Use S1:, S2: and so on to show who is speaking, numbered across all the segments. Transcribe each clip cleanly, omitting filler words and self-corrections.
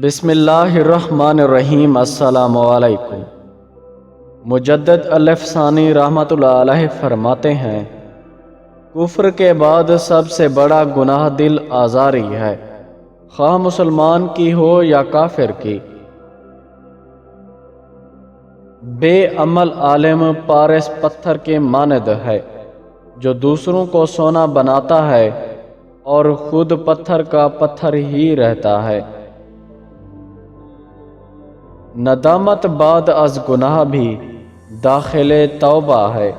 S1: بسم اللہ الرحمن الرحیم۔ السلام علیکم۔ مجدد الافسانی رحمۃ اللہ علیہ فرماتے ہیں، کفر کے بعد سب سے بڑا گناہ دل آزاری ہے، خواہ مسلمان کی ہو یا کافر کی۔ بے عمل عالم پارس پتھر کے مانند ہے، جو دوسروں کو سونا بناتا ہے اور خود پتھر کا پتھر ہی رہتا ہے۔ ندامت بعد از گناہ بھی داخل توبہ ہے۔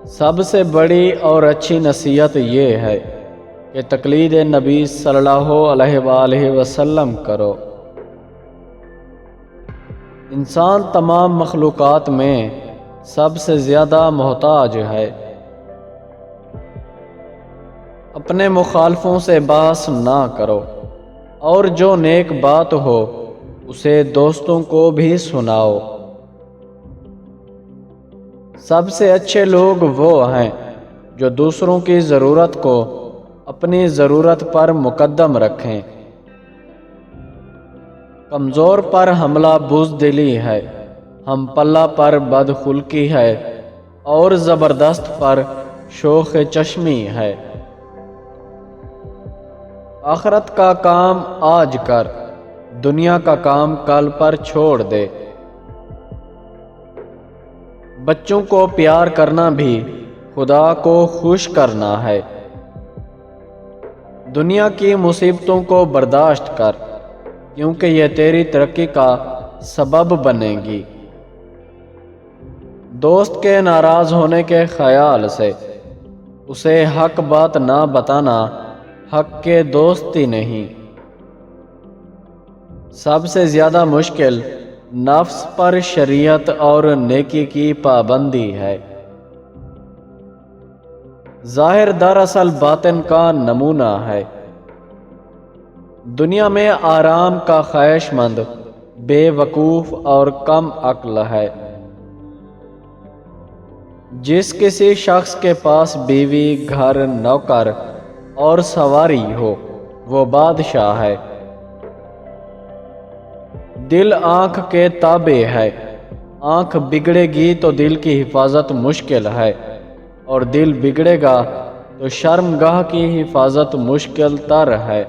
S1: سب سے بڑی اور اچھی نصیحت یہ ہے کہ تقلید نبی صلی اللہ علیہ وآلہ وسلم کرو۔ انسان تمام مخلوقات میں سب سے زیادہ محتاج ہے۔ اپنے مخالفوں سے بحث نہ کرو، اور جو نیک بات ہو اسے دوستوں کو بھی سناؤ۔ سب سے اچھے لوگ وہ ہیں جو دوسروں کی ضرورت کو اپنی ضرورت پر مقدم رکھیں۔ کمزور پر حملہ بزدلی ہے، ہم پلہ پر بدخلقی ہے، اور زبردست پر شوخ چشمی ہے۔ آخرت کا کام آج کر، دنیا کا کام کل پر چھوڑ دے۔ بچوں کو پیار کرنا بھی خدا کو خوش کرنا ہے۔ دنیا کی مصیبتوں کو برداشت کر، کیونکہ یہ تیری ترقی کا سبب بنے گی۔ دوست کے ناراض ہونے کے خیال سے اسے حق بات نہ بتانا حق کے دوست ہی نہیں۔ سب سے زیادہ مشکل نفس پر شریعت اور نیکی کی پابندی ہے۔ ظاہر دراصل باطن کا نمونہ ہے۔ دنیا میں آرام کا خواہش مند بے وقوف اور کم عقل ہے۔ جس کسی شخص کے پاس بیوی، گھر، نوکر اور سواری ہو وہ بادشاہ ہے۔ دل آنکھ کے تابع ہے، آنکھ بگڑے گی تو دل کی حفاظت مشکل ہے، اور دل بگڑے گا تو شرمگاہ کی حفاظت مشکل تر ہے۔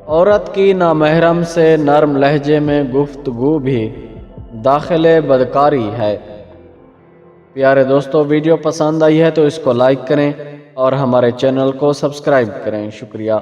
S1: عورت کی نامحرم سے نرم لہجے میں گفتگو بھی داخل بدکاری ہے۔ پیارے دوستو، ویڈیو پسند آئی ہے تو اس کو لائک کریں اور ہمارے چینل کو سبسکرائب کریں۔ شکریہ۔